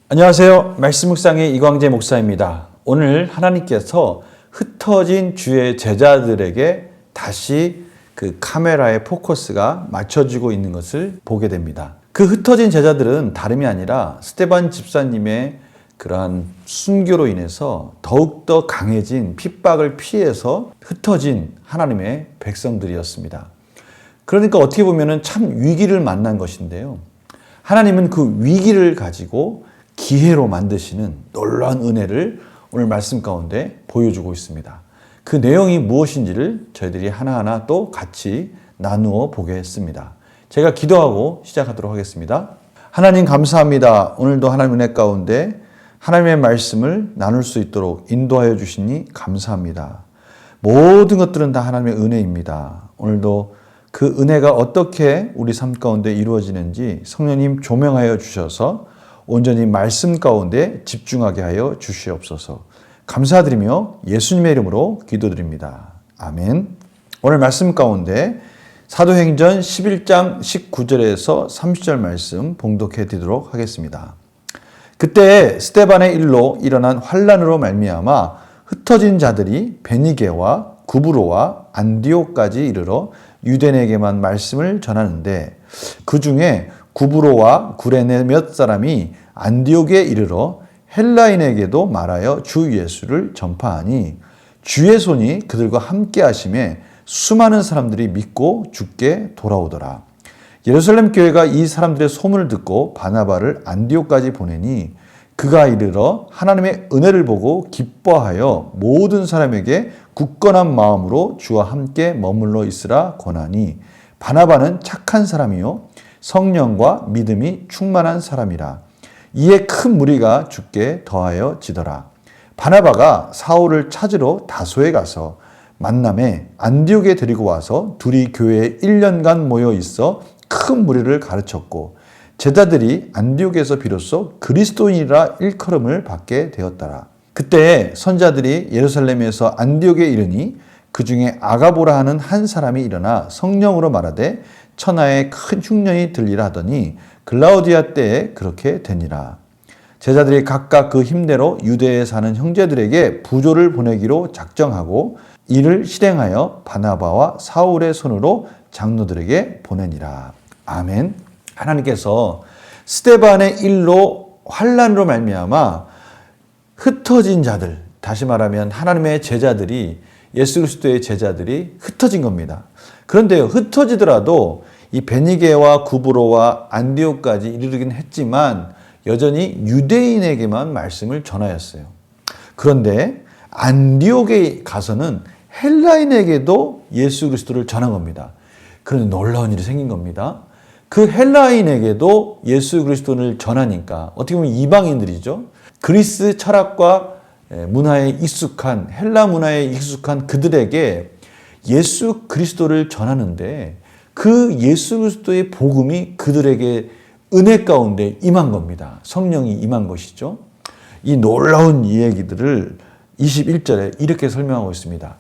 안녕하세요. 말씀 묵상의 이광재 목사입니다. 오늘 하나님께서 흩어진 주의 제자들에게 다시 그 카메라의 포커스가 맞춰지고 있는 것을 보게 됩니다. 그 흩어진 제자들은 다름이 아니라 스데반 집사님의 그러한 순교로 인해서 더욱더 강해진 핍박을 피해서 흩어진 하나님의 백성들이었습니다. 그러니까 어떻게 보면 참 위기를 만난 것인데요. 하나님은 그 위기를 가지고 기회로 만드시는 놀라운 은혜를 오늘 말씀 가운데 보여주고 있습니다. 그 내용이 무엇인지를 저희들이 하나하나 또 같이 나누어 보겠습니다. 제가 기도하고 시작하도록 하겠습니다. 하나님 감사합니다. 오늘도 하나님 은혜 가운데 하나님의 말씀을 나눌 수 있도록 인도하여 주시니 감사합니다. 모든 것들은 다 하나님의 은혜입니다. 오늘도 그 은혜가 어떻게 우리 삶 가운데 이루어지는지 성령님 조명하여 주셔서 온전히 말씀 가운데 집중하게 하여 주시옵소서. 감사드리며 예수님의 이름으로 기도드립니다. 아멘. 오늘 말씀 가운데 사도행전 11장 19절에서 30절 말씀 봉독해 드리도록 하겠습니다. 그때 스데반의 일로 일어난 환란으로 말미암아 흩어진 자들이 베니게와 구브로와 안디옥까지 이르러 유대인에게만 말씀을 전하는데 그 중에 구브로와 구레네 몇 사람이 안디옥에 이르러 헬라인에게도 말하여 주 예수를 전파하니 주의 손이 그들과 함께 하심에 수많은 사람들이 믿고 주께 돌아오더라. 예루살렘 교회가 이 사람들의 소문을 듣고 바나바를 안디옥까지 보내니 그가 이르러 하나님의 은혜를 보고 기뻐하여 모든 사람에게 굳건한 마음으로 주와 함께 머물러 있으라 권하니 바나바는 착한 사람이요 성령과 믿음이 충만한 사람이라. 이에 큰 무리가 주께 더하여 지더라. 바나바가 사울을 찾으러 다소에 가서 만남에 안디옥에 데리고 와서 둘이 교회에 1년간 모여 있어 큰 무리를 가르쳤고 제자들이 안디옥에서 비로소 그리스도인이라 일컬음을 받게 되었더라. 그때 선자들이 예루살렘에서 안디옥에 이르니 그 중에 아가보라 하는 한 사람이 일어나 성령으로 말하되 천하에 큰 흉년이 들리라 하더니 글라우디아 때에 그렇게 되니라. 제자들이 각각 그 힘대로 유대에 사는 형제들에게 부조를 보내기로 작정하고 이를 실행하여 바나바와 사울의 손으로 장로들에게 보내니라. 아멘. 하나님께서 스데반의 일로 환란으로 말미암아 흩어진 자들, 다시 말하면 하나님의 제자들이 예수 그리스도의 제자들이 흩어진 겁니다. 그런데요, 흩어지더라도 이 베니게와 구브로와 안디옥까지 이르긴 했지만 여전히 유대인에게만 말씀을 전하였어요. 그런데 안디옥에 가서는 헬라인에게도 예수 그리스도를 전한 겁니다. 그런데 놀라운 일이 생긴 겁니다. 그 헬라인에게도 예수 그리스도를 전하니까 어떻게 보면 이방인들이죠. 그리스 철학과 문화에 익숙한 헬라 문화에 익숙한 그들에게 예수 그리스도를 전하는데 그 예수 그리스도의 복음이 그들에게 은혜 가운데 임한 겁니다. 성령이 임한 것이죠. 이 놀라운 이 얘기들을 21절에 이렇게 설명하고 있습니다.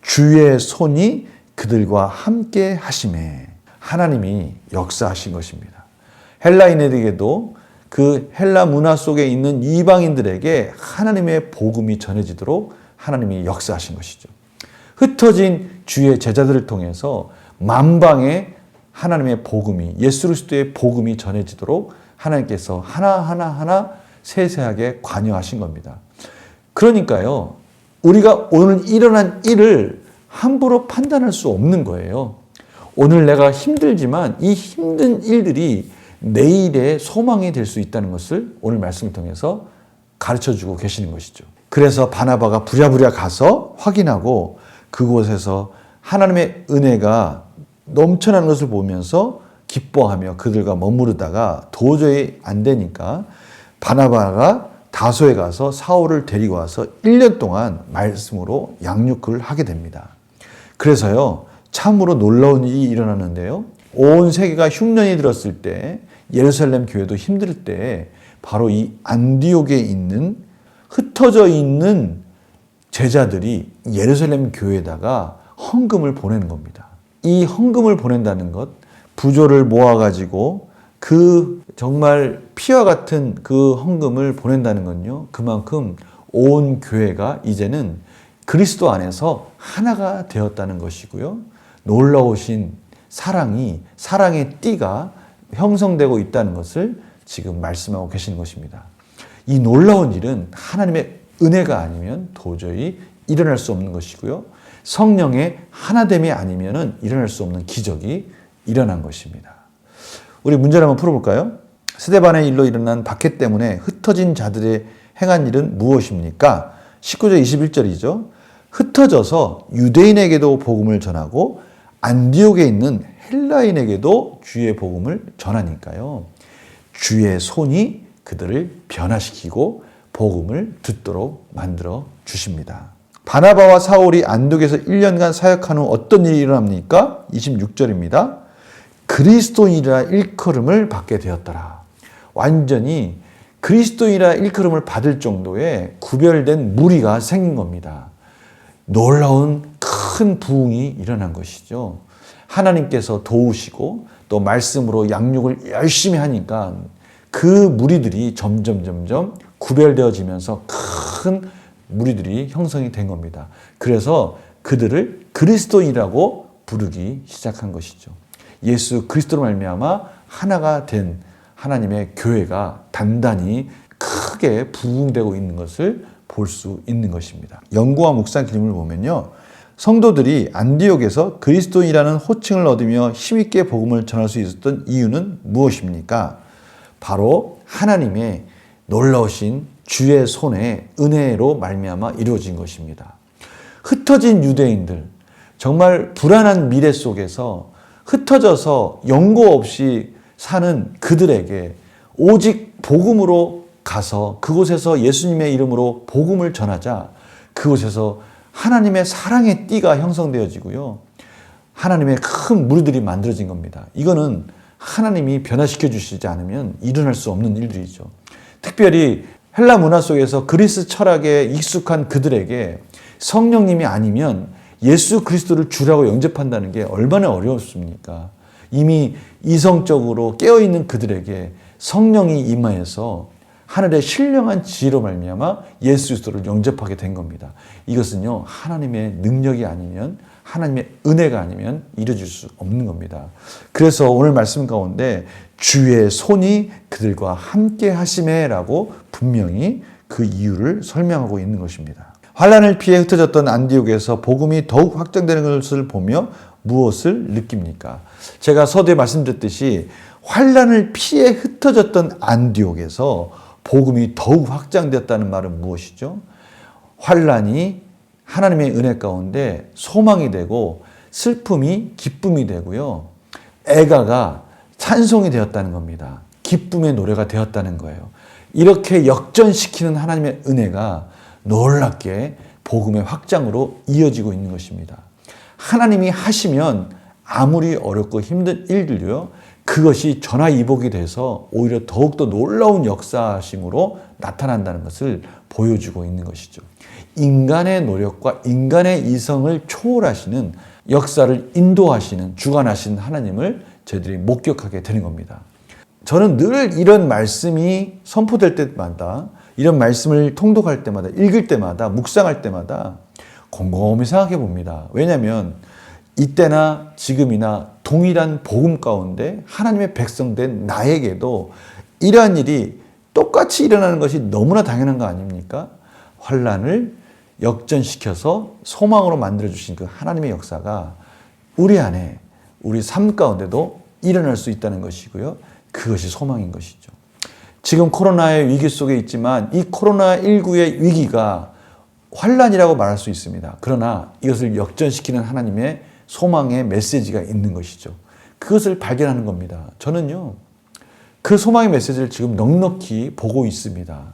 주의 손이 그들과 함께 하심에 하나님이 역사하신 것입니다. 헬라인에게도 그 헬라 문화 속에 있는 이방인들에게 하나님의 복음이 전해지도록 하나님이 역사하신 것이죠. 흩어진 주의 제자들을 통해서 만방에 하나님의 복음이 예수 그리스도의 복음이 전해지도록 하나님께서 하나하나 세세하게 관여하신 겁니다. 그러니까요, 우리가 오늘 일어난 일을 함부로 판단할 수 없는 거예요. 오늘 내가 힘들지만 이 힘든 일들이 내일의 소망이 될 수 있다는 것을 오늘 말씀을 통해서 가르쳐주고 계시는 것이죠. 그래서 바나바가 부랴부랴 가서 확인하고 그곳에서 하나님의 은혜가 넘쳐나는 것을 보면서 기뻐하며 그들과 머무르다가 도저히 안 되니까 바나바가 다소에 가서 사울을 데리고 와서 1년 동안 말씀으로 양육을 하게 됩니다. 그래서요, 참으로 놀라운 일이 일어나는데요. 온 세계가 흉년이 들었을 때 예루살렘 교회도 힘들 때 바로 이 안디옥에 있는 흩어져 있는 제자들이 예루살렘 교회에다가 헌금을 보내는 겁니다. 이 헌금을 보낸다는 것, 부조를 모아가지고 그 정말 피와 같은 그 헌금을 보낸다는 건요, 그만큼 온 교회가 이제는 그리스도 안에서 하나가 되었다는 것이고요. 놀라우신 사랑의 띠가 형성되고 있다는 것을 지금 말씀하고 계시는 것입니다. 이 놀라운 일은 하나님의 은혜가 아니면 도저히 일어날 수 없는 것이고요. 성령의 하나됨이 아니면 일어날 수 없는 기적이 일어난 것입니다. 우리 문제를 한번 풀어볼까요? 스데반의 일로 일어난 박해 때문에 흩어진 자들의 행한 일은 무엇입니까? 19절 21절이죠. 흩어져서 유대인에게도 복음을 전하고 안디옥에 있는 헬라인에게도 주의 복음을 전하니까요. 주의 손이 그들을 변화시키고 복음을 듣도록 만들어 주십니다. 바나바와 사울이 안디옥에서 1년간 사역한 후 어떤 일이 일어납니까? 26절입니다. 그리스도인이라 일컬음을 받게 되었더라. 완전히 그리스도인이라 일컬음을 받을 정도의 구별된 무리가 생긴 겁니다. 놀라운 큰 부흥이 일어난 것이죠. 하나님께서 도우시고 또 말씀으로 양육을 열심히 하니까 그 무리들이 점점 구별되어지면서 큰 무리들이 형성이 된 겁니다. 그래서 그들을 그리스도인이라고 부르기 시작한 것이죠. 예수 그리스도로 말미암아 하나가 된 하나님의 교회가 단단히 크게 부흥되고 있는 것을 볼 수 있는 것입니다. 연구와 묵상 기림을 보면요, 성도들이 안디옥에서 그리스도인이라는 호칭을 얻으며 힘있게 복음을 전할 수 있었던 이유는 무엇입니까? 바로 하나님의 놀라우신 주의 손의 은혜로 말미암아 이루어진 것입니다. 흩어진 유대인들, 정말 불안한 미래 속에서 흩어져서 연고 없이 사는 그들에게 오직 복음으로 가서 그곳에서 예수님의 이름으로 복음을 전하자 그곳에서 하나님의 사랑의 띠가 형성되어지고요. 하나님의 큰 무리들이 만들어진 겁니다. 이거는 하나님이 변화시켜 주시지 않으면 일어날 수 없는 일들이죠. 특별히 헬라 문화 속에서 그리스 철학에 익숙한 그들에게 성령님이 아니면 예수 그리스도를 주라고 영접한다는 게 얼마나 어려웠습니까? 이미 이성적으로 깨어있는 그들에게 성령이 임하여서 하늘의 신령한 지혜로 말미암아 예수 그리스도를 영접하게 된 겁니다. 이것은요, 하나님의 능력이 아니면, 하나님의 은혜가 아니면 이루어질 수 없는 겁니다. 그래서 오늘 말씀 가운데 주의 손이 그들과 함께 하심에라고 분명히 그 이유를 설명하고 있는 것입니다. 환난을 피해 흩어졌던 안디옥에서 복음이 더욱 확장되는 것을 보며 무엇을 느낍니까? 제가 서두에 말씀드렸듯이 환난을 피해 흩어졌던 안디옥에서 복음이 더욱 확장되었다는 말은 무엇이죠? 환난이 하나님의 은혜 가운데 소망이 되고 슬픔이 기쁨이 되고요. 애가가 찬송이 되었다는 겁니다. 기쁨의 노래가 되었다는 거예요. 이렇게 역전시키는 하나님의 은혜가 놀랍게 복음의 확장으로 이어지고 있는 것입니다. 하나님이 하시면 아무리 어렵고 힘든 일들요, 그것이 전화위복이 돼서 오히려 더욱더 놀라운 역사심으로 나타난다는 것을 보여주고 있는 것이죠. 인간의 노력과 인간의 이성을 초월하시는 역사를 인도하시는 주관하시는 하나님을 저희들이 목격하게 되는 겁니다. 저는 늘 이런 말씀이 선포될 때마다, 이런 말씀을 통독할 때마다, 읽을 때마다, 묵상할 때마다 곰곰이 생각해 봅니다. 왜냐하면 이때나 지금이나 동일한 복음 가운데 하나님의 백성된 나에게도 이러한 일이 똑같이 일어나는 것이 너무나 당연한 거 아닙니까? 환난을 역전시켜서 소망으로 만들어주신 그 하나님의 역사가 우리 안에, 우리 삶 가운데도 일어날 수 있다는 것이고요. 그것이 소망인 것이죠. 지금 코로나의 위기 속에 있지만 이 코로나19의 위기가 환난이라고 말할 수 있습니다. 그러나 이것을 역전시키는 하나님의 소망의 메시지가 있는 것이죠. 그것을 발견하는 겁니다. 저는요, 그 소망의 메시지를 지금 넉넉히 보고 있습니다.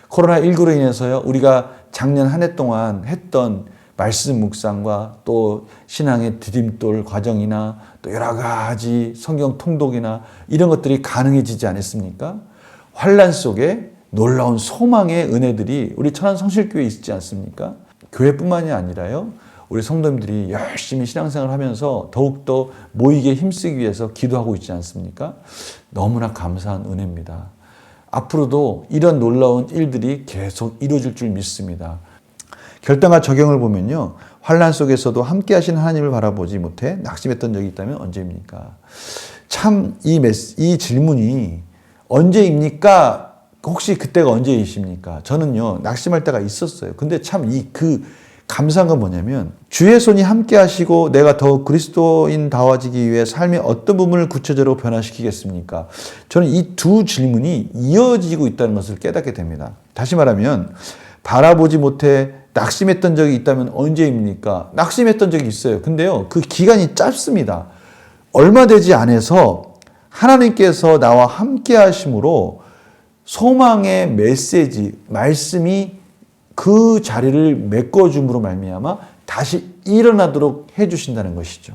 코로나19로 인해서요, 우리가 작년 한 해 동안 했던 말씀 묵상과 또 신앙의 디딤돌 과정이나 또 여러 가지 성경 통독이나 이런 것들이 가능해지지 않았습니까? 환난 속에 놀라운 소망의 은혜들이 우리 천안 성실교회에 있지 않습니까? 교회뿐만이 아니라요, 우리 성도님들이 열심히 신앙생활을 하면서 더욱더 모이게 힘쓰기 위해서 기도하고 있지 않습니까? 너무나 감사한 은혜입니다. 앞으로도 이런 놀라운 일들이 계속 이루어질 줄 믿습니다. 결단과 적용을 보면요. 환난 속에서도 함께 하신 하나님을 바라보지 못해 낙심했던 적이 있다면 언제입니까? 참 이 질문이 언제입니까? 혹시 그때가 언제이십니까? 저는요, 낙심할 때가 있었어요. 근데 참 감사한 건 뭐냐면, 주의 손이 함께 하시고 내가 더욱 그리스도인다워지기 위해 삶의 어떤 부분을 구체적으로 변화시키겠습니까? 저는 이 두 질문이 이어지고 있다는 것을 깨닫게 됩니다. 다시 말하면, 바라보지 못해 낙심했던 적이 있다면 언제입니까? 낙심했던 적이 있어요. 근데요, 그 기간이 짧습니다. 얼마 되지 않아서 하나님께서 나와 함께 하심으로 소망의 메시지, 말씀이 그 자리를 메꿔줌으로 말미암아 다시 일어나도록 해주신다는 것이죠.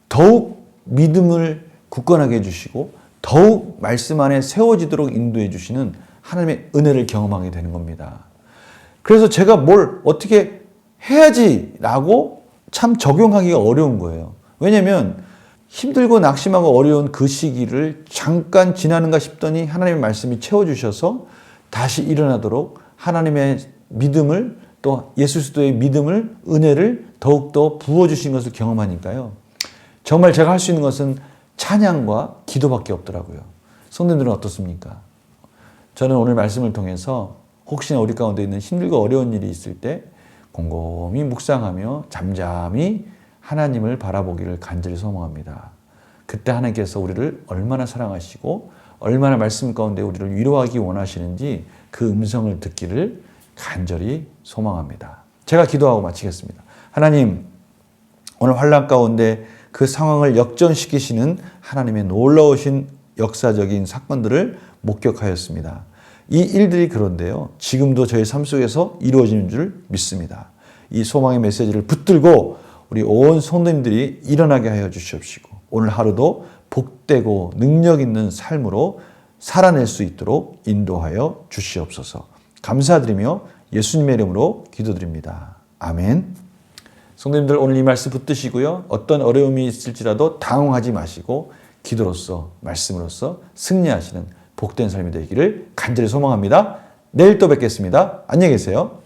더욱 믿음을 굳건하게 해주시고 더욱 말씀 안에 세워지도록 인도해 주시는 하나님의 은혜를 경험하게 되는 겁니다. 그래서 제가 뭘 어떻게 해야지라고 참 적용하기가 어려운 거예요. 왜냐하면 힘들고 낙심하고 어려운 그 시기를 잠깐 지나는가 싶더니 하나님의 말씀이 채워주셔서 다시 일어나도록 하나님의 믿음을 또 예수 그리스도의 믿음을 은혜를 더욱더 부어주신 것을 경험하니까요. 정말 제가 할 수 있는 것은 찬양과 기도밖에 없더라고요. 성도님들은 어떻습니까? 저는 오늘 말씀을 통해서 혹시나 우리 가운데 있는 힘들고 어려운 일이 있을 때 곰곰이 묵상하며 잠잠히 하나님을 바라보기를 간절히 소망합니다. 그때 하나님께서 우리를 얼마나 사랑하시고 얼마나 말씀 가운데 우리를 위로하기 원하시는지 그 음성을 듣기를 간절히 소망합니다. 제가 기도하고 마치겠습니다. 하나님, 오늘 환난 가운데 그 상황을 역전시키시는 하나님의 놀라우신 역사적인 사건들을 목격하였습니다. 이 일들이 그런데요, 지금도 저희 삶 속에서 이루어지는 줄 믿습니다. 이 소망의 메시지를 붙들고 우리 온 성도님들이 일어나게 하여 주시옵시고 오늘 하루도 복되고 능력 있는 삶으로 살아낼 수 있도록 인도하여 주시옵소서. 감사드리며 예수님의 이름으로 기도드립니다. 아멘. 성도님들 오늘 이 말씀 붙드시고요. 어떤 어려움이 있을지라도 당황하지 마시고 기도로서 말씀으로서 승리하시는 복된 삶이 되기를 간절히 소망합니다. 내일 또 뵙겠습니다. 안녕히 계세요.